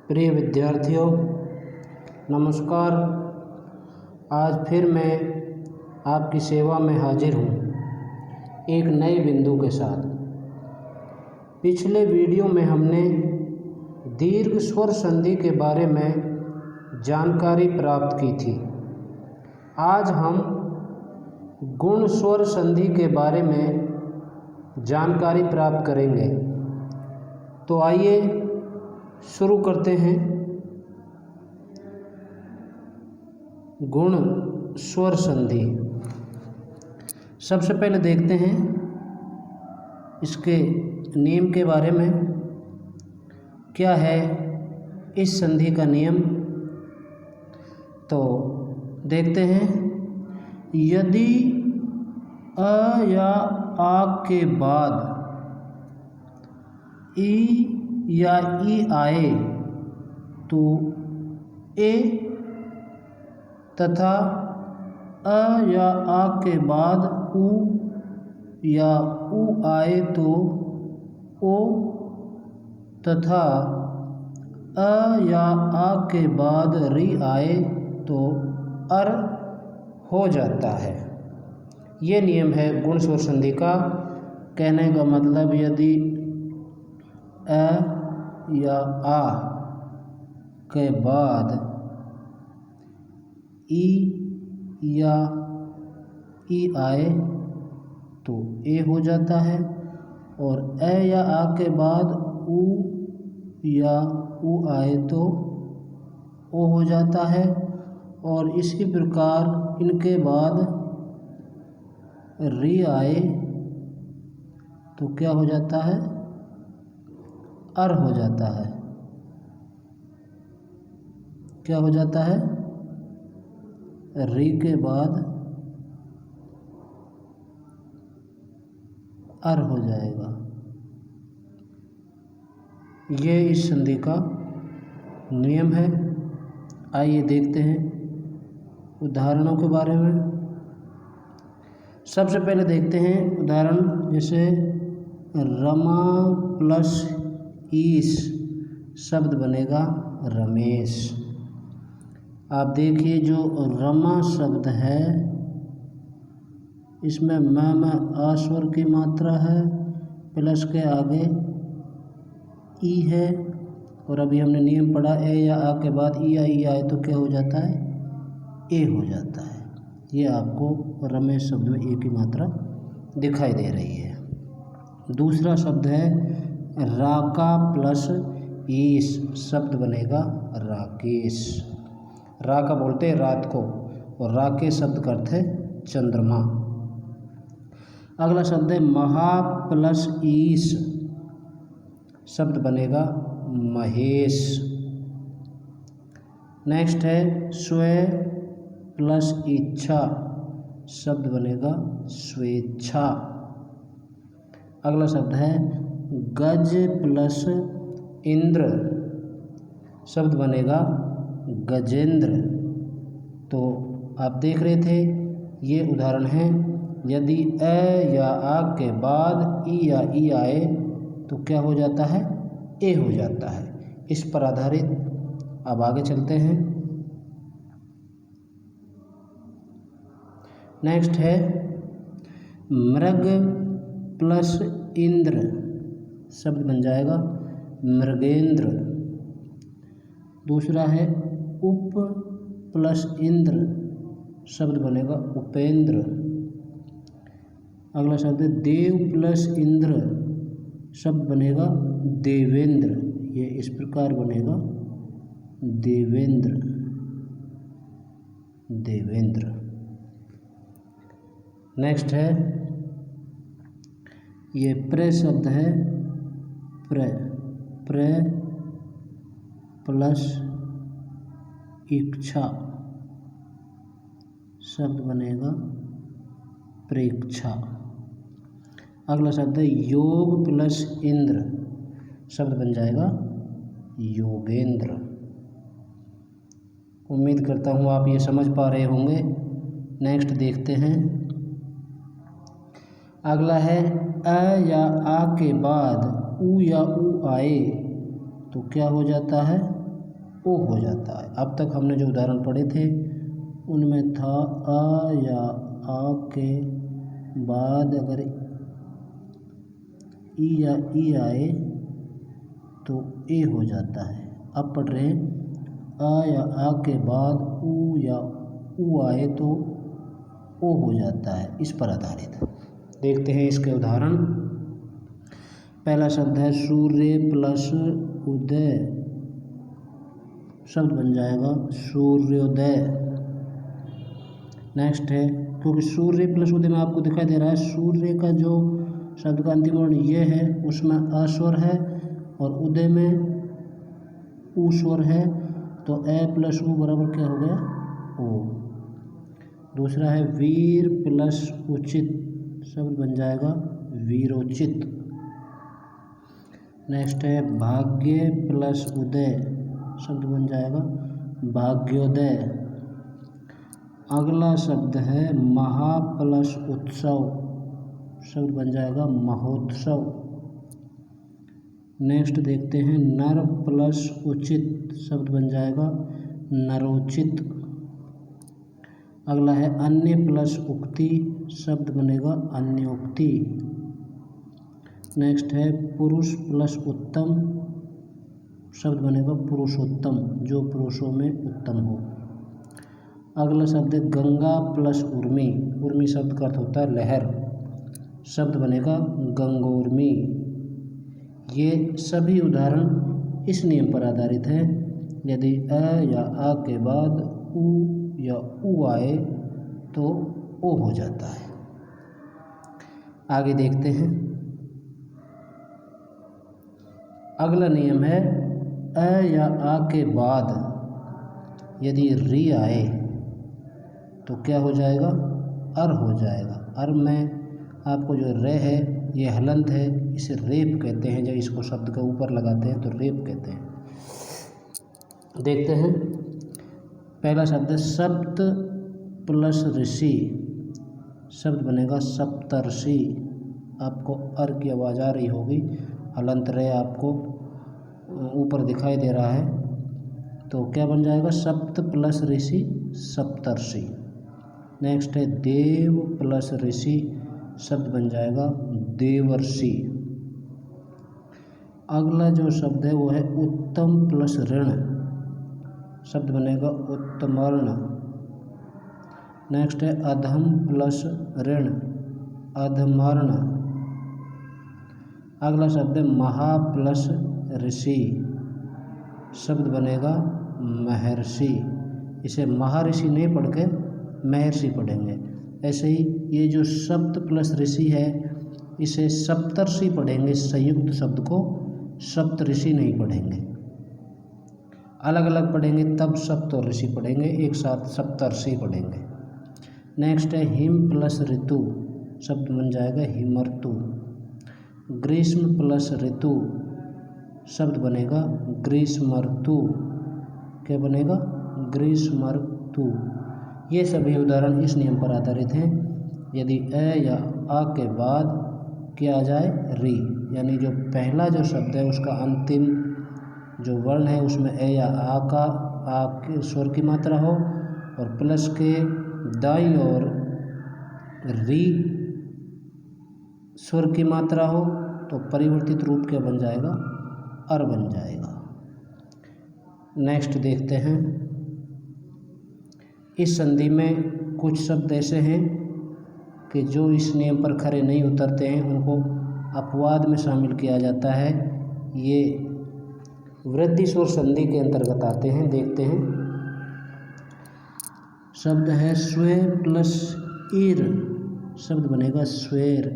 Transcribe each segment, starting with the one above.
प्रिय विद्यार्थियों, नमस्कार। आज फिर मैं आपकी सेवा में हाजिर हूँ एक नए बिंदु के साथ। पिछले वीडियो में हमने दीर्घ स्वर संधि के बारे में जानकारी प्राप्त की थी। आज हम गुण स्वर संधि के बारे में जानकारी प्राप्त करेंगे। तो आइए शुरू करते हैं। गुण स्वर संधि। सबसे पहले देखते हैं इसके नियम के बारे में। क्या है इस संधि का नियम? तो देखते हैं, यदि अ या आ के बाद ई या ई आए तो ए, तथा अ या आ के बाद उ या उ आए तो ओ, तथा अ या आ के बाद री आए तो अर हो जाता है। ये नियम है गुण स्वर संधि का। कहने का मतलब, यदि अ या आ के बाद ई या ई आए तो ए हो जाता है, और ए या आ के बाद उ या उ आए तो ओ हो जाता है, और इसी प्रकार इनके बाद री आए तो क्या हो जाता है? अर हो जाता है। क्या हो जाता है? री के बाद अर हो जाएगा। ये इस संधि का नियम है। आइए देखते हैं उदाहरणों के बारे में। सबसे पहले देखते हैं उदाहरण, जैसे रमा प्लस ईस शब्द बनेगा रमेश। आप देखिए, जो रमा शब्द है इसमें म आ स्वर की मात्रा है, प्लस के आगे ई है, और अभी हमने नियम पढ़ा ए या आ के बाद ई या ई आए तो क्या हो जाता है? ए हो जाता है। ये आपको रमेश शब्द में ए की मात्रा दिखाई दे रही है। दूसरा शब्द है राका प्लस ईस शब्द बनेगा राकेश। राका बोलते हैं रात को, और राकेश शब्द का अर्थ है चंद्रमा। अगला शब्द है महा प्लस ईस शब्द बनेगा महेश। नेक्स्ट है स्व प्लस इच्छा शब्द बनेगा स्वेच्छा। अगला शब्द है गज प्लस इंद्र शब्द बनेगा गजेंद्र। तो आप देख रहे थे, ये उदाहरण है। यदि अ या आ के बाद ई या ई आए तो क्या हो जाता है? ए हो जाता है। इस पर आधारित अब आगे चलते हैं। नेक्स्ट है मृग प्लस इंद्र शब्द बन जाएगा मृगेंद्र। दूसरा है उप प्लस इंद्र शब्द बनेगा उपेंद्र। अगला शब्द है देव प्लस इंद्र शब्द बनेगा देवेंद्र। ये इस प्रकार बनेगा देवेंद्र, देवेंद्र। नेक्स्ट है, ये प्र शब्द है, प्र प्लस इच्छा शब्द बनेगा प्रेक्षा। अगला शब्द है योग प्लस इंद्र शब्द बन जाएगा योगेंद्र। उम्मीद करता हूँ आप ये समझ पा रहे होंगे। नेक्स्ट देखते हैं। अगला है अ या आ के बाद उ या उ आए तो क्या हो जाता है? ओ हो जाता है। अब तक हमने जो उदाहरण पढ़े थे उनमें था आ या आ के बाद अगर ई या ई आए तो ए हो जाता है। अब पढ़ रहे हैं आ या आ के बाद ऊ या ऊ आए तो ओ हो जाता है। इस पर आधारित देखते हैं इसके उदाहरण। पहला शब्द है सूर्य प्लस उदय, शब्द बन जाएगा सूर्योदय। नेक्स्ट है, क्योंकि सूर्य प्लस उदय में आपको दिखाई दे रहा है सूर्य का जो शब्द का अंतिम वर्ण ये है उसमें अ स्वर है और उदय में ऊ स्वर है, तो ए प्लस ऊ बराबर क्या हो गया ओ। दूसरा है वीर प्लस उचित, शब्द बन जाएगा वीरोचित। नेक्स्ट है भाग्य प्लस उदय, शब्द बन जाएगा भाग्योदय। अगला शब्द है महा प्लस उत्सव, शब्द बन जाएगा महोत्सव। नेक्स्ट देखते हैं नर प्लस उचित, शब्द बन जाएगा नरोचित। अगला है अन्य प्लस उक्ति, शब्द बनेगा अन्योक्ति। नेक्स्ट है पुरुष प्लस उत्तम, शब्द बनेगा पुरुषोत्तम, जो पुरुषों में उत्तम हो। अगला शब्द है गंगा प्लस उर्मी, उर्मी शब्द का अर्थ होता है लहर, शब्द बनेगा गंगोर्मी। ये सभी उदाहरण इस नियम पर आधारित हैं, यदि अ या आ के बाद उ या ऊ आए तो ओ हो जाता है। आगे देखते हैं। अगला नियम है अ या आ के बाद यदि री आए तो क्या हो जाएगा अर हो जाएगा। अर में आपको जो रे है ये हलंत है, इसे रेप कहते हैं। जब इसको शब्द के ऊपर लगाते हैं तो रेप कहते हैं। देखते हैं। पहला शब्द है सप्त प्लस ऋषि, शब्द बनेगा सप्तर्षि। आपको अर की आवाज़ आ रही होगी, हलंत रे आपको ऊपर दिखाई दे रहा है, तो क्या बन जाएगा सप्त प्लस ऋषि सप्तर्षि। नेक्स्ट है देव प्लस ऋषि, शब्द बन जाएगा देवर्षि। अगला जो शब्द है वो है उत्तम प्लस ऋण, शब्द बनेगा उत्तमर्ण। नेक्स्ट है अधम प्लस ऋण अधमर्ण। अगला शब्द है महा प्लस ऋषि, शब्द बनेगा महर्षि। इसे महर्षि नहीं पढ़ के महर्षि पढ़ेंगे। ऐसे ही ये जो सप्त प्लस ऋषि है इसे सप्तर्षि पढ़ेंगे, संयुक्त शब्द को सप्तऋषि नहीं पढ़ेंगे, अलग अलग पढ़ेंगे तब सप्त और ऋषि पढ़ेंगे, एक साथ सप्तर्षि पढ़ेंगे। नेक्स्ट है हिम प्लस ऋतु, शब्द बन जाएगा हिमर्तु। ग्रीष्म प्लस ऋतु, शब्द बनेगा ग्रीष्मर्तु। क्या बनेगा ग्रीष्मर्तु। ये सभी उदाहरण इस नियम पर आधारित हैं, यदि अ या आ के बाद क्या आ जाए री, यानी जो पहला जो शब्द है उसका अंतिम जो वर्ण है उसमें ए या आ का आ के स्वर की मात्रा हो और प्लस के दाईं ओर री स्वर की मात्रा हो, तो परिवर्तित रूप क्या बन जाएगा अर बन जाएगा। नेक्स्ट देखते हैं। इस संधि में कुछ शब्द ऐसे हैं कि जो इस नियम पर खरे नहीं उतरते हैं, उनको अपवाद में शामिल किया जाता है। ये वृद्धि स्वर संधि के अंतर्गत आते हैं। देखते हैं। शब्द है स्वे प्लस ईर, शब्द बनेगा स्वेर,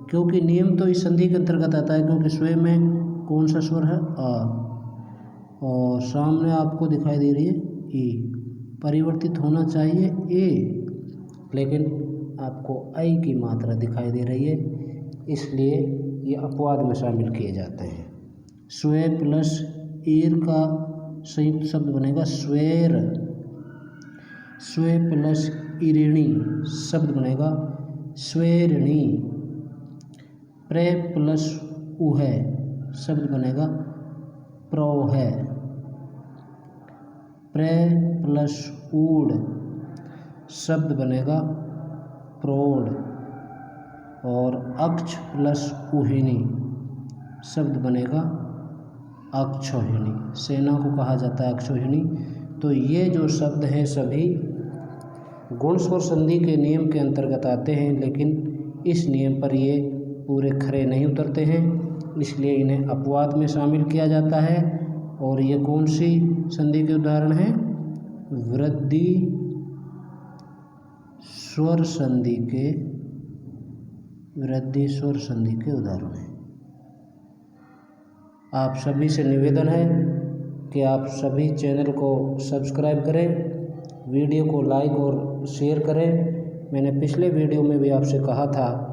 क्योंकि नियम तो इस संधि के अंतर्गत आता है, क्योंकि स्वे में कौन सा स्वर है आ और सामने आपको दिखाई दे रही है ई, परिवर्तित होना चाहिए ए, लेकिन आपको आई की मात्रा दिखाई दे रही है, इसलिए ये अपवाद में शामिल किए जाते हैं। स्वे प्लस ईर का संयुक्त शब्द बनेगा स्वेर। स्वे प्लस ईरिणी शब्द बनेगा स्वेरिणी। प्रे प्लस उह शब्द बनेगा प्रोह। प्रे प्लस ऊड शब्द बनेगा प्रौढ़। और अक्ष प्लस उहिनी शब्द बनेगा अक्षौहिणी। सेना को कहा जाता है अक्षौहिणी। तो ये जो शब्द हैं सभी गुण स्वर संधि के नियम के अंतर्गत आते हैं, लेकिन इस नियम पर ये पूरे खरे नहीं उतरते हैं, इसलिए इन्हें अपवाद में शामिल किया जाता है। और ये कौन सी संधि के उदाहरण हैं? वृद्धि स्वर संधि के उदाहरण हैं। आप सभी से निवेदन है कि आप सभी चैनल को सब्सक्राइब करें, वीडियो को लाइक और शेयर करें। मैंने पिछले वीडियो में भी आपसे कहा था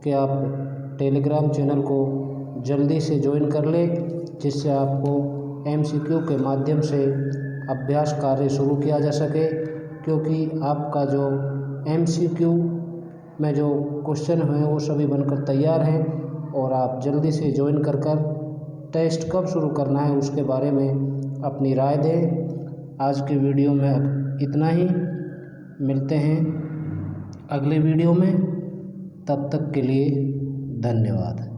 कि आप टेलीग्राम चैनल को जल्दी से ज्वाइन कर लें, जिससे आपको MCQ के माध्यम से अभ्यास कार्य शुरू किया जा सके। क्योंकि आपका जो MCQ में जो क्वेश्चन हैं वो सभी बनकर तैयार हैं, और आप जल्दी से ज्वाइन कर टेस्ट कब शुरू करना है उसके बारे में अपनी राय दें। आज के वीडियो में इतना ही, मिलते हैं अगले वीडियो में, तब तक के लिए धन्यवाद।